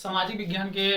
सामाजिक विज्ञान के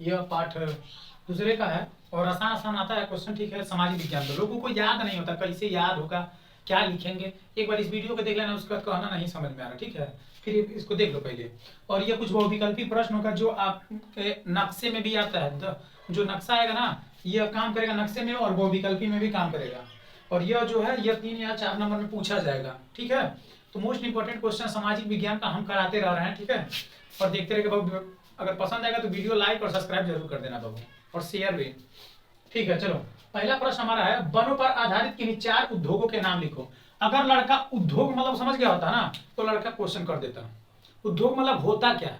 यह पाठ दूसरे का है और आसान आसान आता है क्वेश्चन। ठीक है, सामाजिक विज्ञान तो लोगों को याद नहीं होता, कैसे याद होगा, क्या लिखेंगे। एक बार इस वीडियो को देख लेना, उसके बाद कहना नहीं समझ में आ रहा। ठीक है, फिर इसको देख लो पहले। और ये कुछ बहुविकल्पी प्रश्न होगा जो आपके नक्शे में भी आता है। जो नक्शा आएगा ना, यह काम करेगा नक्शे में और बहुविकल्पी में भी काम करेगा। और यह जो है यह 3 या 4 नंबर में पूछा जाएगा। ठीक है, तो मोस्ट इंपोर्टेंट क्वेश्चन सामाजिक विज्ञान का हम कराते रह रहे हैं। ठीक है, और देखते रहिएगा बाबू। अगर पसंद आएगा तो वीडियो लाइक और सब्सक्राइब जरूर कर देना बाबू, और शेयर भी। ठीक है, चलो पहला प्रश्न हमारा है, वनों पर आधारित किन्हीं 4 उद्योगों के नाम लिखो। अगर लड़का उद्योग मतलब समझ गया होता ना, तो लड़का क्वेश्चन कर देता। उद्योग मतलब होता क्या है?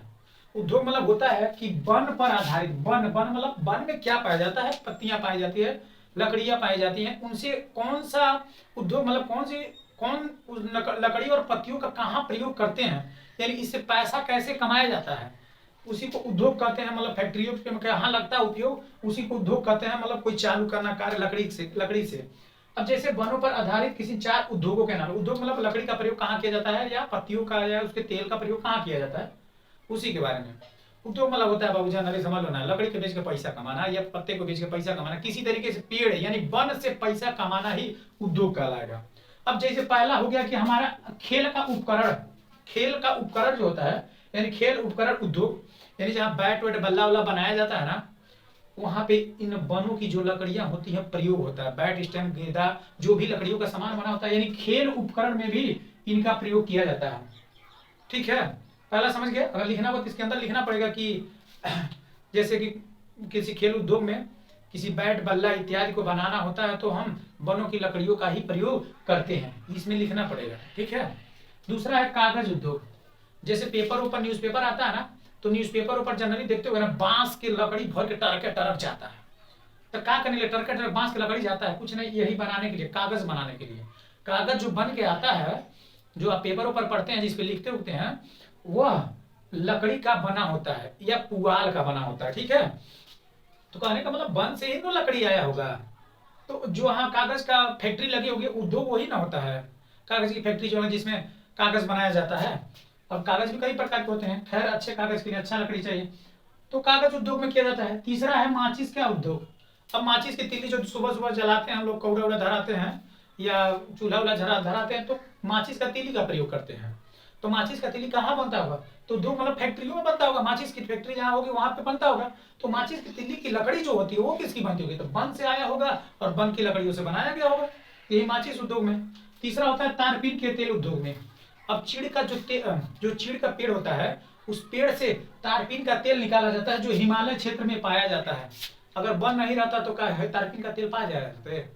उद्योग मतलब होता है कि वन पर आधारित, वन मतलब वन में क्या पाया जाता है? पत्तियां पाई जाती है, लकड़ियां पाई जाती हैं, उनसे कौन सा उद्योग मतलब कौन उस लकड़ी और पत्तियों का कहाँ प्रयोग करते हैं, यानी इससे पैसा कैसे कमाया जाता है, उसी को उद्योग कहते हैं। मतलब फैक्ट्रियों पे कहाँ लगता है उपयोग, उसी को उद्योग कहते हैं। मतलब कोई चालू करना कार्य लकड़ी से। अब जैसे वनों पर आधारित किसी 4 उद्योगों के नाम। उद्योग मतलब लकड़ी का प्रयोग कहाँ किया जाता है, या पत्तियों का या उसके तेल का प्रयोग कहाँ किया जाता है, उसी के बारे में। उद्योग मतलब होता है बाबू जान, अरे समझ लो ना, लकड़ी के बेच के पैसा कमाना या पत्ते को बेच के पैसा कमाना, किसी तरीके से पेड़ यानी वन से पैसा कमाना ही उद्योग कहलाएगा। अब जैसे पहला हो गया कि हमारा खेल का उपकरण जो होता है, यानी खेल उपकरण उद्योग, यानी जहाँ बैट वैट बल्ला वल्ला बनाया जाता है ना, वहां पे इन वनों की जो लकड़ियां होती है प्रयोग होता है। बैट स्टैम्प गेंदा जो भी लकड़ियों का सामान बना होता है, यानी खेल उपकरण में भी इनका प्रयोग किया जाता है। ठीक है, पहला समझ गए। अगर लिखना हो तो इसके अंदर लिखना पड़ेगा कि जैसे कि किसी खेल उद्योग में किसी बैट बल्ला इत्यादि को बनाना होता है तो हम वनों की लकड़ियों का ही प्रयोग करते हैं, इसमें लिखना पड़ेगा। ठीक है, दूसरा है कागज उद्योग। जैसे पेपर ऊपर न्यूज़पेपर आता है ना, तो न्यूज़पेपर ऊपर जनरली देखते हो ना, बांस की लकड़ी भर के टरक जाता है। तो क्या करने के लिए टरक बांस की लकड़ी जाता है? कुछ नहीं, यही बनाने के लिए, कागज बनाने के लिए। कागज जो बन के आता है, जो आप पेपर ऊपर पढ़ते हैं, जिसपे लिखते उठते हैं, वह लकड़ी का बना होता है या पुआल का बना होता है। ठीक है, तो कहने का मतलब वन से ही तो लकड़ी आया होगा। तो जो हाँ कागज का फैक्ट्री लगी होगी, उद्योग वही ना होता है। कागज की फैक्ट्री जो है जिसमें कागज बनाया जाता है। अब कागज भी कई प्रकार के होते हैं, खैर अच्छे कागज के लिए अच्छा लकड़ी चाहिए, तो कागज उद्योग में किया जाता है। तीसरा है माचिस का उद्योग। अब माचिस की तीली जो सुबह सुबह जलाते हैं हम लोग, कौड़ा उड़ा धराते हैं या चूल्हा उल्हा धराते हैं, तो माचिस का तीली का प्रयोग करते हैं। तो माचिस का तीली कहाँ बनता होगा? तो दो मतलब फैक्ट्रियों में बनता होगा। माचिस की फैक्ट्री जहाँ होगी वहां पे बनता होगा। तो माचिस की तीली की लकड़ी जो होती है वो किसकी बनती होगी? तो वन से आया होगा और वन की लकड़ियों से बनाया गया होगा। यही माचिस उद्योग में। तीसरा होता है तारपीन के तेल उद्योग में। अब चीड़ का जो चीड़ का पेड़ होता है, उस पेड़ से तारपीन का तेल निकाला जाता है, जो हिमालय क्षेत्र में पाया जाता है। अगर वन नहीं रहता तो क्या है, तारपीन का तेल पाया जाता है।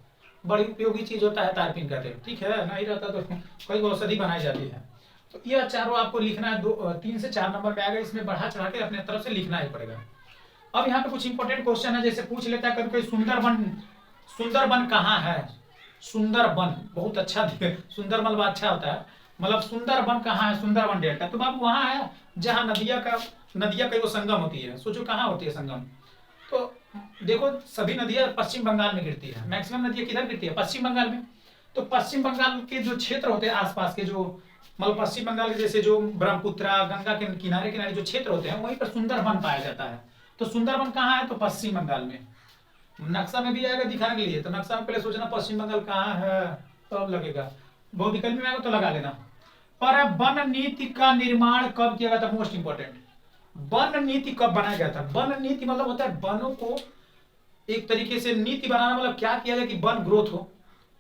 बड़ी उपयोगी चीज होता है तारपीन का तेल। ठीक है, नहीं रहता तो कई औषधि बनाई जाती है। तो यह चारों आपको लिखना है, 3 से 4 नंबर पे आएगा। इसमें बढ़ा चढ़ा के अपने तरफ से लिखना ही पड़ेगा। अब यहाँ पे कुछ इंपॉर्टेंट क्वेश्चन है, जैसे पूछ लेता है कभी सुंदरबन कहाँ है? सुंदरबन बहुत अच्छा, सुंदर अच्छा होता है, मतलब सुंदरबन कहाँ है? सुंदरबन डेल्टा। तो बाबू वहां है जहाँ नदिया का वो संगम होती है। सोचो कहाँ होती है संगम? तो देखो सभी नदियां पश्चिम बंगाल में गिरती है। मैक्सिमम नदियां किधर गिरती है? पश्चिम बंगाल में। तो पश्चिम बंगाल के जो क्षेत्र होते हैं आसपास के, जो मतलब पश्चिम बंगाल के जैसे जो ब्रह्मपुत्रा गंगा के किनारे किनारे जो क्षेत्र होते हैं, वहीं पर सुंदरबन पाया जाता है। तो सुंदरबन कहाँ है? तो पश्चिम बंगाल में। नक्शा में भी आएगा दिखाने के लिए, तो नक्शा में पहले सोचना पश्चिम बंगाल कहाँ है, तब लगेगा। बहुविकल्पी में आएगा तो लगा लेना। पर वन नीति का निर्माण कब किया गया था? मोस्ट इंपोर्टेंट, वन नीति कब बनाया गया था? वन नीति मतलब होता है वनों को एक तरीके से नीति बनाना, मतलब क्या किया जाए कि वन ग्रोथ हो।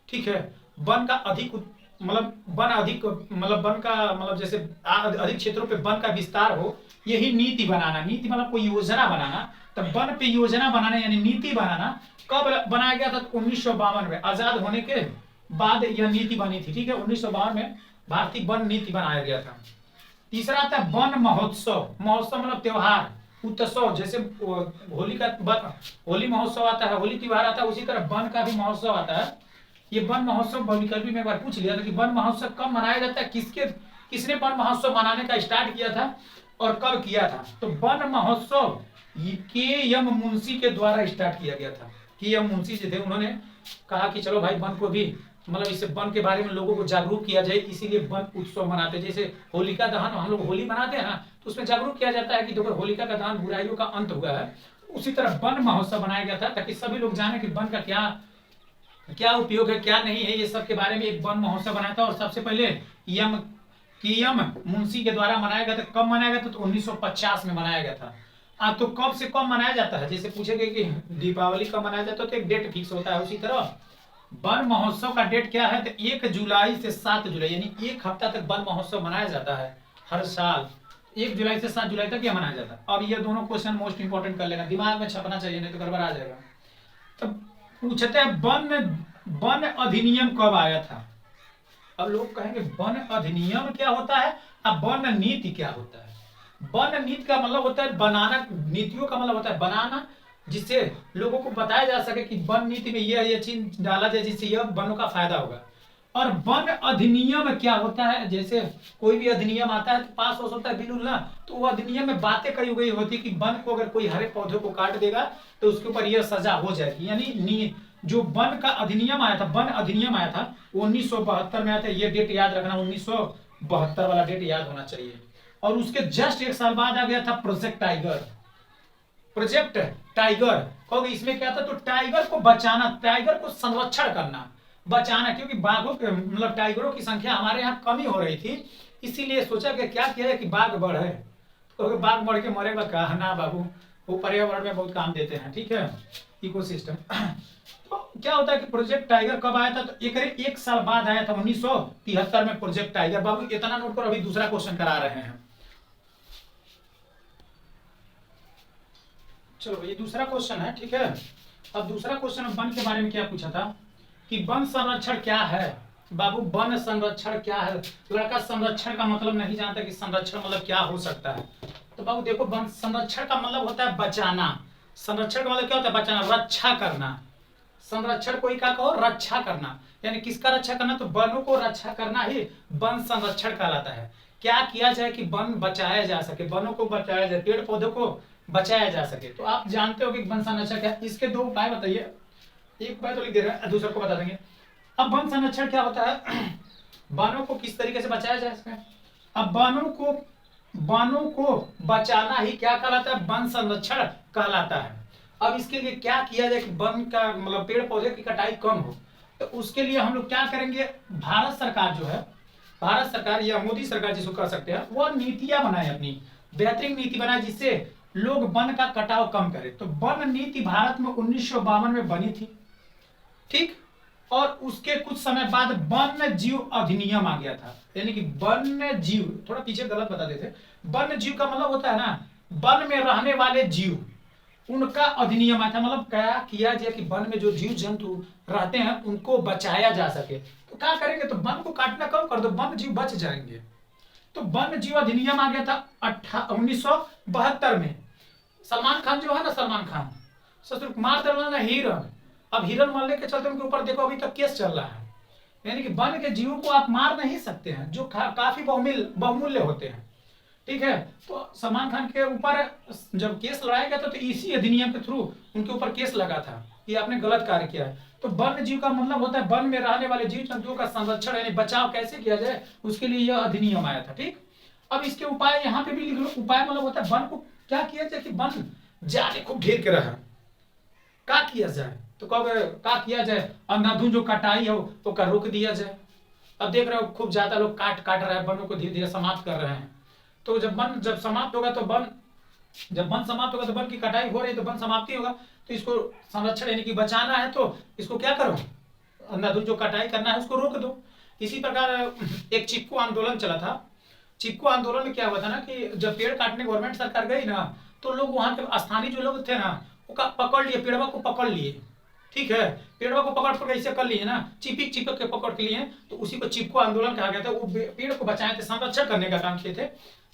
ठीक है, वन का अधिक मतलब वन का मतलब जैसे अधिक क्षेत्रों पे वन का विस्तार हो, यही नीति बनाना। नीति मतलब कोई योजना बनाना। तब वन पे योजना बनाना यानी नीति बनाना कब बनाया गया था? 1952 में, आजाद होने के बाद यह नीति बनी थी। ठीक है, 1952 में भारतीय वन नीति बनाया गया था। तीसरा आता है वन महोत्सव। महोत्सव मतलब त्योहार, उत्सव। जैसे होली महोत्सव आता है, होली त्योहार आता है, उसी तरह वन का भी महोत्सव आता है। ये वन महोत्सव बहुविकल्पी में एक बार पूछ लिया था कि वन महोत्सव कब मनाया जाता है, किसने वन महोत्सव मनाने का स्टार्ट किया था और कब किया था? तो वन महोत्सव के.एम. मुंशी के द्वारा स्टार्ट किया गया था। के.एम. मुंशी जी थे, उन्होंने कहा कि चलो भाई वन को भी मतलब इससे वन के बारे में लोगों को जागरूक किया जाए, इसीलिए वन उत्सव मनाते हैं। जैसे होलिका दहन हम लोग होली मनाते हैं ना, तो उसमें जागरूक किया जाता है कि देखो होलिका का दहन बुराइयों का अंत हुआ है। उसी तरह वन महोत्सव बनाया गया था ताकि सभी लोग जाने कि वन का क्या क्या उपयोग है क्या नहीं है, ये सब के बारे में एक वन महोत्सव बनाया था। और सबसे पहले यम मुंशी के द्वारा मनाया गया था। कब मनाया गया था? तो 1950 में मनाया गया था। तो कब से कब मनाया जाता है? जैसे पूछेंगे कि दीपावली कब मनाया जाता है तो एक डेट फिक्स होता है। उसी तरह वन महोत्सव का डेट क्या है? तो 1 जुलाई से 7 जुलाई, यानी एक हफ्ता तक वन महोत्सव मनाया जाता है हर साल। 1 जुलाई से 7 जुलाई तक यह मनाया जाता है। अब ये दोनों क्वेश्चन मोस्ट इंपोर्टेंट कर लेना, दिमाग में छपना चाहिए, नहीं तो गड़बड़ आ जाएगा। तो पूछते हैं वन अधिनियम कब आया था? अब लोग कहेंगे वन अधिनियम क्या होता है, अब वन नीति क्या होता है? वन नीति का मतलब होता है बनाना, नीतियों का मतलब होता है बनाना, जिससे लोगों को बताया जा सके कि वन नीति में ये चीज डाला जाए जिससे यह वनों का फायदा होगा। और वन अधिनियम क्या होता है? जैसे कोई भी अधिनियम आता है तो पास हो सकता है बिल ना, तो वो अधिनियम में बातें कही गई होती है कि वन को अगर कोई हरे पौधे को काट देगा तो उसके ऊपर यह सजा हो जाएगी। यानी जो वन का अधिनियम आया था, वन अधिनियम आया था 1972 में आया था। ये डेट याद रखना, 1972 वाला डेट याद होना चाहिए। और उसके जस्ट 1 साल बाद आ गया था प्रोजेक्ट टाइगर। प्रोजेक्ट टाइगर कहोगे इसमें क्या था? तो टाइगर को बचाना, टाइगर को संरक्षण करना, बचाना, क्योंकि बाघों के मतलब टाइगरों की संख्या हमारे यहाँ कमी हो रही थी, इसीलिए सोचा कि क्या किया जाए कि बाघ बढ़े। तो बाघ बढ़ के मरेगा कहा ना बाबू, वो पर्यावरण में बहुत काम देते हैं, ठीक है, इकोसिस्टम। तो क्या होता है कि प्रोजेक्ट टाइगर कब आया था? तो एक साल बाद आया था 1973 में प्रोजेक्ट टाइगर। बाबू इतना नोट करो, अभी दूसरा क्वेश्चन करा रहे हैं। चलो ये दूसरा क्वेश्चन है, ठीक है। अब दूसरा क्वेश्चन वन के बारे में क्या पूछा था कि वन संरक्षण क्या है? बाबू वन संरक्षण क्या है? लड़का संरक्षण का मतलब नहीं जानता कि संरक्षण मतलब क्या हो सकता है। तो बाबू देखो, वन संरक्षण का मतलब होता है बचाना। संरक्षण का मतलब क्या होता है? बचाना, रक्षा करना। संरक्षण कोई का कहो रक्षा करना, यानी किसका रक्षा करना? तो वनों को रक्षा करना ही वन संरक्षण कहलाता है। क्या किया जाए कि वन बचाया जा सके, वनों को बचाया जाए, पेड़ पौधों को बचाया जा सके। तो आप जानते हो कि वन संरक्षण क्या? इसके 2 उपाय बताइए, एक उपाय तो लिख दे रहे हैं, दूसरे को बता देंगे। अब वन संरक्षण क्या होता है? वनों को किस तरीके से बचाया जा सके। अब वनों को बचाना ही क्या कहलाता है? वन संरक्षण कहलाता है। अब इसके लिए क्या किया जाए कि वन का मतलब पेड़ पौधे की कटाई कम हो? तो उसके लिए हम लोग क्या करेंगे? भारत सरकार जो है, भारत सरकार या मोदी सरकार जिसको कह सकते हैं, वो नीतियां बनाए, अपनी बेहतरीन नीति बनाए जिससे लोग वन का कटाव कम करें। तो वन नीति भारत में 1952 में बनी थी, ठीक। और उसके कुछ समय बाद वन्य जीव अधिनियम आ गया था। यानी कि वन्य जीव, थोड़ा पीछे गलत बता देते, वन्य जीव का मतलब होता है ना वन में रहने वाले जीव, उनका अधिनियम आया था। मतलब क्या किया जाए कि वन में जो जीव जंतु रहते हैं उनको बचाया जा सके। तो क्या करेंगे? तो वन को काटना कम कर दो, वन जीव बच जाएंगे। तो वन जीव अधिनियम आ गया था 1972 में। सलमान खान जो है ना, सलमान खान ससुर मार डाला ना हिरन। अब हिरन मारने के चलते उनके ऊपर देखो अभी तक केस चल रहा है। यानी कि वन के जीवों को आप मार नहीं सकते हैं जो काफी बहुमूल्य होते हैं, ठीक है। तो सलमान खान के ऊपर जब केस लड़ाया गया था तो इसी अधिनियम के थ्रू उनके ऊपर केस लगा था कि आपने गलत कार्य किया है। तो वन्य जीव का मतलब होता है वन में रहने वाले जीव जंतुओं का संरक्षण यानी बचाव कैसे किया जाए, उसके लिए यह अधिनियम आया था, ठीक। अब इसके उपाय यहाँ पे भी लिख लो। उपाय मतलब होता है वन को क्या किया जाए कि वन जाने खूब घेर के रहे, क्या किया जाए? तो कब क्या किया जाए? अंधाधुंध जो कटाई हो तो का रोक दिया जाए। अब देख रहे हो खूब ज्यादा लोग काट रहे हैं, वनों को धीरे धीरे समाप्त कर रहे हैं। तो जब समाप्त होगा तो जब वन समाप्त होगा तो वन की कटाई हो रही है तो वन समाप्ति होगा। तो इसको संरक्षण यानी कि बचाना है तो इसको क्या करो? अंधाधुंध जो कटाई करना है उसको रोक दो। इसी प्रकार एक चिपको आंदोलन चला था। चिपको आंदोलन में क्या हुआ था ना कि जब पेड़ काटने गवर्नमेंट सरकार गई ना, तो लोग वहां के स्थानीय जो लोग थे ना वो पकड़ लिए, पेड़वा को पकड़ लिए, ठीक है। पेड़वा को पकड़ ऐसे कर लिए ना, चिपक के पकड़ के लिए, तो उसी को चिपको आंदोलन कहा गया था। वो पेड़ को बचाए थे, संरक्षण करने का काम किए थे।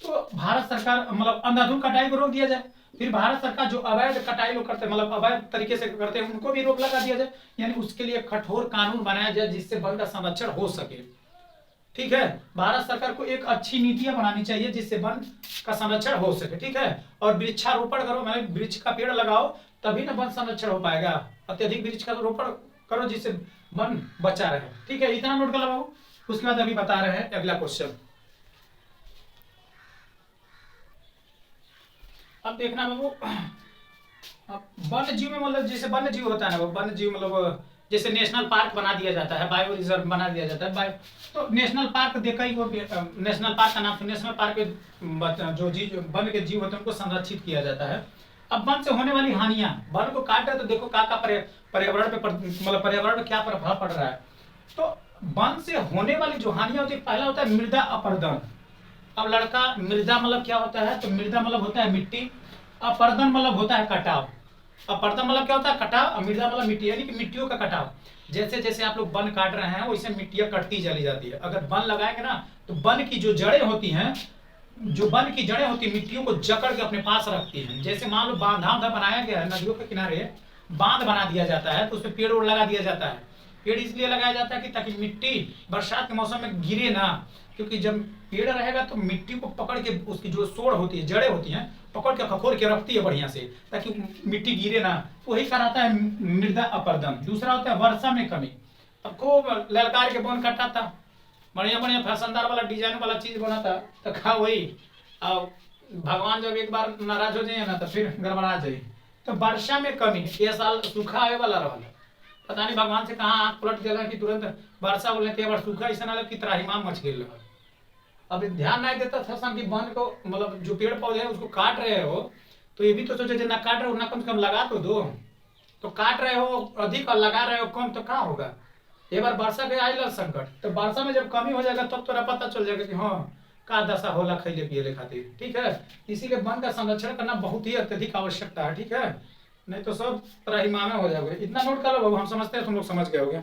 तो भारत सरकार मतलब अंधाधुंध कटाई को रोक दिया जाए। फिर भारत सरकार जो अवैध कटाई लोग करते हैं मतलब अवैध तरीके से करते हैं उनको भी रोक लगा दिया जाए। यानी उसके लिए कठोर कानून बनाया जाए जिससे वन का संरक्षण हो सके, ठीक है। भारत सरकार को एक अच्छी नीतियां बनानी चाहिए जिससे वन का संरक्षण हो सके, ठीक है। और वृक्षारोपण करो, मतलब वृक्ष का पेड़ लगाओ तभी ना वन संरक्षण हो पाएगा। अत्यधिक वृक्ष का रोपण करो जिससे वन बचा रहे, ठीक है। इतना नोट कर लो। उसके बाद अभी बता रहे हैं अगला क्वेश्चन। अब देखना बाबू, अब वन्य जीव में मतलब जैसे वन्य जीव होता है ना, वो वन्य जीव मतलब जैसे नेशनल पार्क बना दिया जाता है, बायो रिजर्व बना दिया जाता है, बायो, तो नेशनल पार्क देखा ही वो नेशनल पार्क का नाम, तो नेशनल पार्क के जो जीव वन के जीव होते हैं उनको संरक्षित किया जाता है। अब वन से होने वाली हानियां, वन को काट रहे तो देखो का पर्यावरण पे मतलब पर्यावरण पे क्या प्रभाव पड़ रहा है। तो वन से होने वाली जो हानियां होती है, पहला होता है मृदा अपरदन। अब लड़का, मृदा मतलब क्या होता है, तो मृदा मतलब होता है मिट्टी, अपर्दन मतलब होता है कटाव। अपर्दन मतलब क्या होता है, कटाव, और मृदा मतलब मिट्टी, यानी कि मिट्टियों का कटाव। जैसे जैसे आप लोग वन काट रहे हैं वैसे मिट्टियां कटती चली जाती है। अगर वन लगाएंगे ना तो वन की जो जड़ें होती हैं, जो वन की जड़ें होती है मिट्टियों को जकड़ के अपने पास रखती हैं। जैसे मान लो बांधा बनाया गया है, नदियों के किनारे बांध बना दिया जाता है, तो उसमें पेड़ उड़ लगा दिया जाता है। पेड़ इसलिए लगाया जाता है कि ताकि मिट्टी बरसात के मौसम में गिरे ना, क्योंकि जब पेड़ रहेगा तो मिट्टी को पकड़ के, उसकी जो सोड़ होती है, जड़ें होती हैं, पकड़ के खखोर के रखती है बढ़िया से, ताकि मिट्टी गिरे ना। वही कराता है मृदा अपरदन। दूसरा होता है वर्षा में कमी। अब खूब ललकार के वन कटा था, बढ़िया बढ़िया फैशनदार वाला डिजाइन वाला चीज बना था, तो खा वही, अब भगवान जब एक बार नाराज हो जाए ना तो फिर गड़बड़ा जाए। तो वर्षा में कमी, ये साल सूखा आवे वाला रहा, पता नहीं भगवान से कहाँ आंख पलट गया कि तुरंत वर्षा बोले थे, बार सूखा ऐसा अलग की त्राहिमाम मच गई। अब ध्यान नहीं देता था कि वन को मतलब जो पेड़ पौधे हैं उसको काट रहे हो, तो ये भी तो सोचे ना काट रहे हो ना कम से कम लगा तो दो। तो काट रहे हो अधिक और लगा रहे हो कम, तो कहाँ होगा। एक बार वर्षा के आएगा संकट, तो वर्षा में जब कमी हो जाएगा तब तोरा पता चल जाएगा कि हाँ का दशा होला खैले पियले खातिर। ठीक है, इसीलिए वन का संरक्षण करना बहुत ही अत्यधिक आवश्यकता है। ठीक है, नहीं तो सब त्राहिमाम हो जाओगे। इतना नोट कर लो बाबू, हम समझते हैं तुम लोग समझ गए होगे।